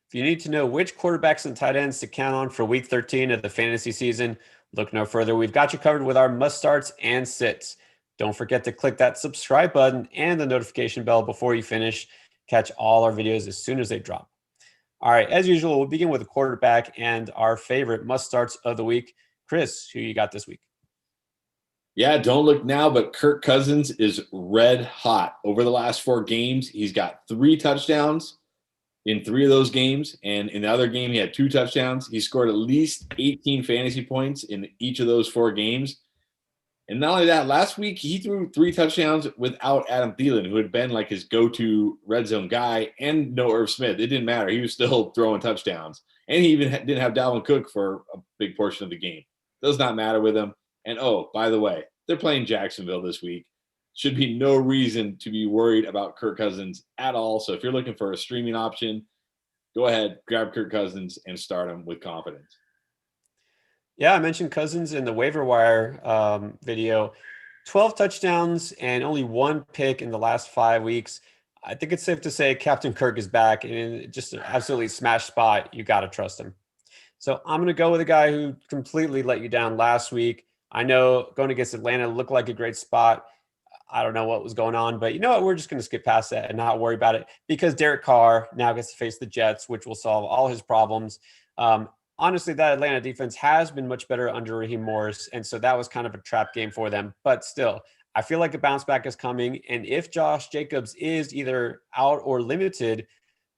If you need to know which quarterbacks and tight ends to count on for week 13 of the fantasy season, look no further. We've got you covered with our must starts and sits. Don't forget to click that subscribe button and the notification bell before you finish. Catch all our videos as soon as they drop. All right, as usual, we'll begin with a quarterback and our favorite must starts of the week. Chris, who you got this week? Yeah, don't look now, but Kirk Cousins is red hot. Over the last 4 games, he's got 3 touchdowns in 3 of those games. And in the other game, he had 2 touchdowns. He scored at least 18 fantasy points in each of those 4 games. And not only that, last week he threw 3 touchdowns without Adam Thielen, who had been like his go-to red zone guy, and no Irv Smith. It didn't matter. He was still throwing touchdowns. And he even didn't have Dalvin Cook for a big portion of the game. Does not matter with him. And oh, by the way, they're playing Jacksonville this week. Should be no reason to be worried about Kirk Cousins at all. So if you're looking for a streaming option, go ahead, grab Kirk Cousins and start him with confidence. Yeah, I mentioned Cousins in the waiver wire video. 12 touchdowns and only 1 pick in the last 5 weeks. I think it's safe to say Captain Kirk is back, and just an absolutely smash spot. You got to trust him. So I'm going to go with a guy who completely let you down last week. I know going against Atlanta looked like a great spot. I don't know what was going on, but you know what? We're just going to skip past that and not worry about it, because Derek Carr now gets to face the Jets, which will solve all his problems. Honestly, that Atlanta defense has been much better under Raheem Morris, and so that was kind of a trap game for them. But still, I feel like a bounce back is coming. And if Josh Jacobs is either out or limited,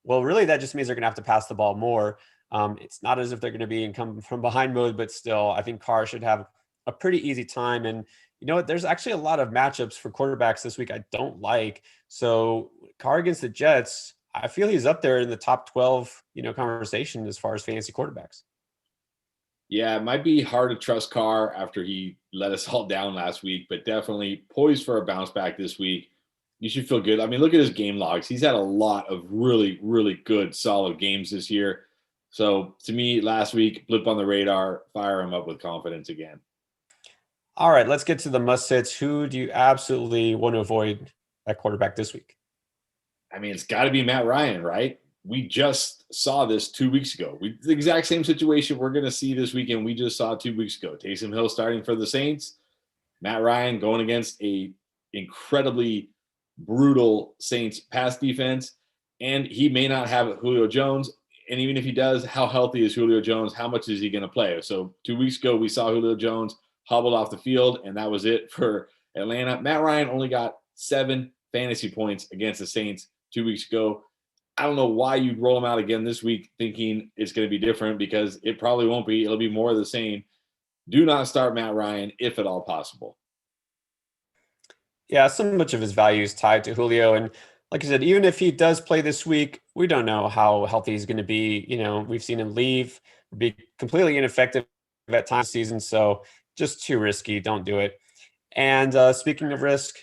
well, really that just means they're going to have to pass the ball more. It's not as if they're going to be in come from behind mode, but still, I think Carr should have a pretty easy time. And you know what? There's actually a lot of matchups for quarterbacks this week I don't like. So Carr against the Jets, I feel he's up there in the top 12, conversation as far as fantasy quarterbacks. Yeah, it might be hard to trust Carr after he let us all down last week, but definitely poised for a bounce back this week. You should feel good. I mean, look at his game logs. He's had a lot of really, really good, solid games this year. So to me, last week, blip on the radar, fire him up with confidence again. All right, let's get to the must-sits. Who do you absolutely want to avoid at quarterback this week? I mean, it's got to be Matt Ryan, right? We just saw this 2 weeks ago. The exact same situation we're going to see this weekend. We just saw 2 weeks ago. Taysom Hill starting for the Saints. Matt Ryan going against a incredibly brutal Saints pass defense. And he may not have Julio Jones. And even if he does, how healthy is Julio Jones? How much is he going to play? So 2 weeks ago, we saw Julio Jones hobbled off the field, and that was it for Atlanta. Matt Ryan only got 7 fantasy points against the Saints 2 weeks ago. I don't know why you'd roll him out again this week thinking it's going to be different, because it probably won't be. It'll be more of the same. Do not start Matt Ryan if at all possible. Yeah, so much of his value is tied to Julio. And like I said, even if he does play this week, we don't know how healthy he's going to be. We've seen him leave, be completely ineffective at times this season. So just too risky. Don't do it. And speaking of risk,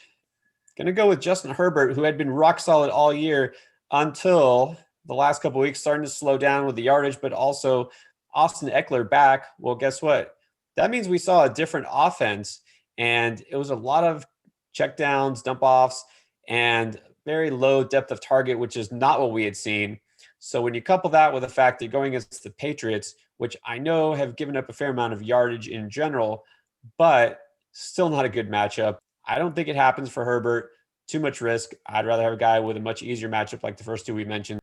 going to go with Justin Herbert, who had been rock solid all year until the last couple of weeks, starting to slow down with the yardage, but also Austin Eckler back. Well, guess what? That means we saw a different offense, and it was a lot of checkdowns, dump offs, and very low depth of target, which is not what we had seen. So when you couple that with the fact that you're going against the Patriots, which I know have given up a fair amount of yardage in general, but still not a good matchup. I don't think it happens for Herbert. Too much risk. I'd rather have a guy with a much easier matchup like the first 2 we mentioned.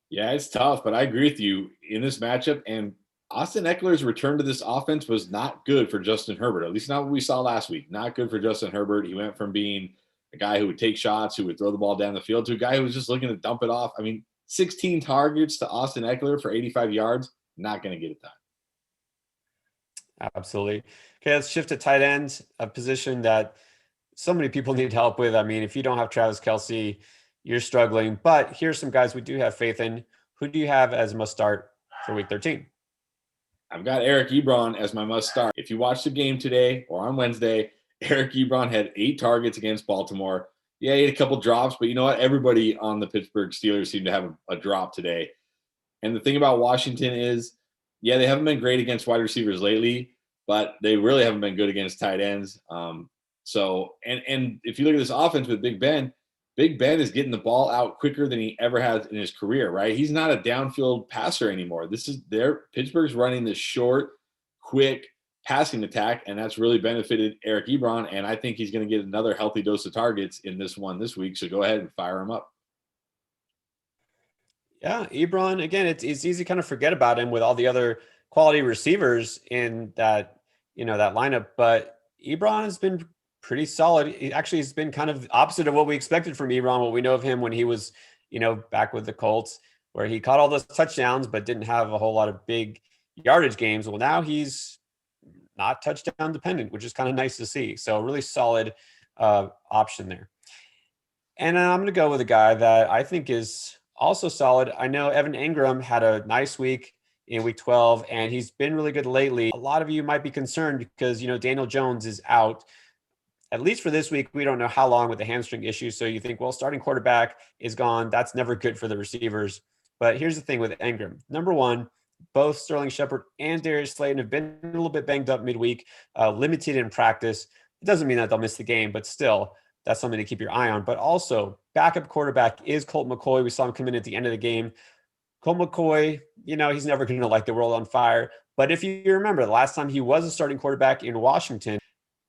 Yeah, it's tough, but I agree with you in this matchup. And Austin Eckler's return to this offense was not good for Justin Herbert, at least not what we saw last week. Not good for Justin Herbert. He went from being a guy who would take shots, who would throw the ball down the field, to a guy who was just looking to dump it off. I mean, 16 targets to Austin Eckler for 85 yards, not going to get it done. Absolutely. Okay, let's shift to tight ends, a position that so many people need help with. I mean, if you don't have Travis Kelce, you're struggling. But here's some guys we do have faith in. Who do you have as must start for week 13? I've got Eric Ebron as my must start. If you watch the game today or on Wednesday, Eric Ebron had 8 targets against Baltimore. Yeah, he had a couple drops, but you know what? Everybody on the Pittsburgh Steelers seemed to have a drop today. And the thing about Washington is, yeah, they haven't been great against wide receivers lately, but they really haven't been good against tight ends. And if you look at this offense with Big Ben, Big Ben is getting the ball out quicker than he ever has in his career, right? He's not a downfield passer anymore. This is Pittsburgh's running this short, quick passing attack, and that's really benefited Eric Ebron. And I think he's going to get another healthy dose of targets in this one this week. So go ahead and fire him up. Yeah, Ebron, again, it's easy to kind of forget about him with all the other quality receivers in that, that lineup. But Ebron has been pretty solid. He actually has been kind of opposite of what we expected from Ebron, what we know of him when he was, back with the Colts, where he caught all those touchdowns, but didn't have a whole lot of big yardage games. Well, now he's not touchdown dependent, which is kind of nice to see. So a really solid option there. And I'm going to go with a guy that I think is also solid. I know Evan Engram had a nice week in week 12, and he's been really good lately. A lot of you might be concerned because, Daniel Jones is out, at least for this week. We don't know how long with the hamstring issue. So you think, well, starting quarterback is gone. That's never good for the receivers. But here's the thing with Engram. Number one, both Sterling Shepard and Darius Slayton have been a little bit banged up midweek, limited in practice. It doesn't mean that they'll miss the game, but still, that's something to keep your eye on. But also, backup quarterback is Colt McCoy. We saw him come in at the end of the game. Colt McCoy, he's never going to light the world on fire. But if you remember, the last time he was a starting quarterback in Washington,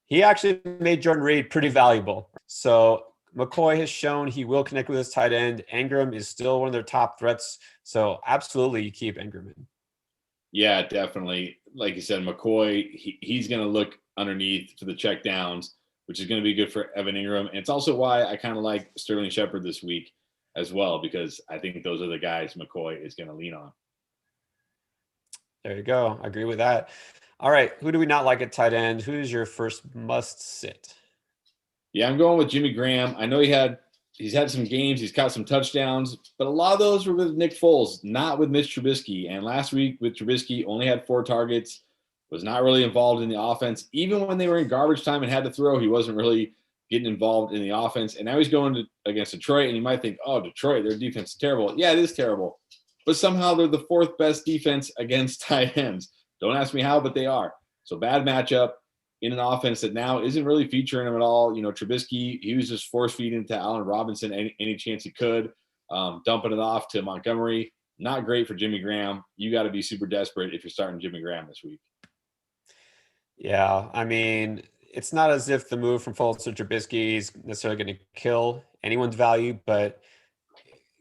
he actually made Jordan Reed pretty valuable. So McCoy has shown he will connect with his tight end. Engram is still one of their top threats. So absolutely, you keep Engram in. Yeah, definitely. Like you said, McCoy, he's going to look underneath for the check downs, which is going to be good for Evan Engram. And it's also why I kind of like Sterling Shepard this week as well, because I think those are the guys McCoy is going to lean on. There you go. I agree with that. All right. Who do we not like at tight end? Who's your first must sit? Yeah, I'm going with Jimmy Graham. I know he's had some games, he's caught some touchdowns, but a lot of those were with Nick Foles, not with Mitch Trubisky. And last week with Trubisky, only had 4 targets, was not really involved in the offense. Even when they were in garbage time and had to throw, he wasn't really getting involved in the offense. And now he's going against Detroit, and you might think, oh, Detroit, their defense is terrible. Yeah, it is terrible. But somehow they're the 4th best defense against tight ends. Don't ask me how, but they are. So bad matchup in an offense that now isn't really featuring him at all. Trubisky, he was just force feeding to Allen Robinson any chance he could, dumping it off to Montgomery. Not great for Jimmy Graham. You got to be super desperate if you're starting Jimmy Graham this week. Yeah, I mean, it's not as if the move from Foles to Trubisky is necessarily going to kill anyone's value, but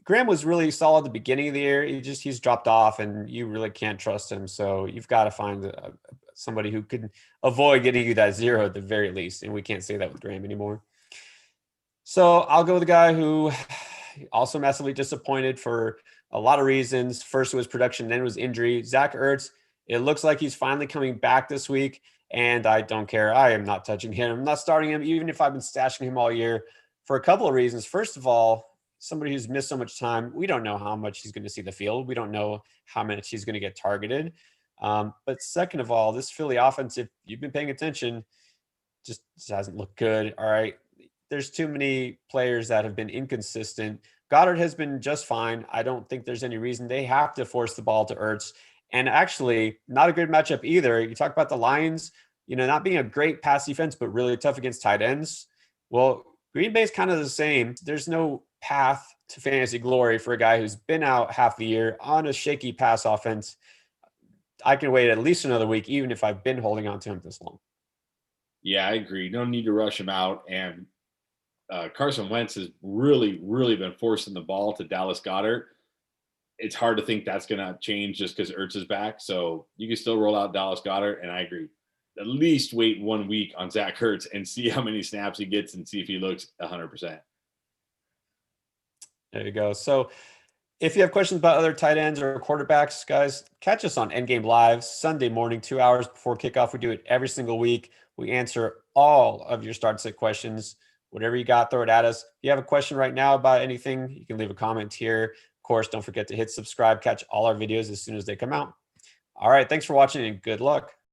Graham was really solid at the beginning of the year. He's dropped off, and you really can't trust him. So you've got to find somebody who could avoid getting you that 0 at the very least. And we can't say that with Graham anymore. So I'll go with a guy who also massively disappointed for a lot of reasons. First, it was production, then it was injury. Zach Ertz, it looks like he's finally coming back this week, and I don't care. I am not touching him. I'm not starting him, even if I've been stashing him all year, for a couple of reasons. First of all, somebody who's missed so much time, we don't know how much he's going to see the field. We don't know how much he's going to get targeted. But second of all, this Philly offense, if you've been paying attention, just hasn't looked good. All right. There's too many players that have been inconsistent. Goddard has been just fine. I don't think there's any reason they have to force the ball to Ertz. And actually, not a good matchup either. You talk about the Lions, not being a great pass defense, but really tough against tight ends. Well, Green Bay's kind of the same. There's no path to fantasy glory for a guy who's been out half the year on a shaky pass offense. I can wait at least another week, even if I've been holding on to him this long. Yeah, I agree. No need to rush him out. And Carson Wentz has really, really been forcing the ball to Dallas Goedert. It's hard to think that's going to change just because Ertz is back. So you can still roll out Dallas Goedert, and I agree. At least wait 1 week on Zach Ertz and see how many snaps he gets and see if he looks 100%. There you go. So if you have questions about other tight ends or quarterbacks, guys, catch us on Endgame Live Sunday morning, 2 hours before kickoff. We do it every single week. We answer all of your start sit questions. Whatever you got, throw it at us. If you have a question right now about anything, you can leave a comment here. Of course, don't forget to hit subscribe, catch all our videos as soon as they come out. All right. Thanks for watching and good luck.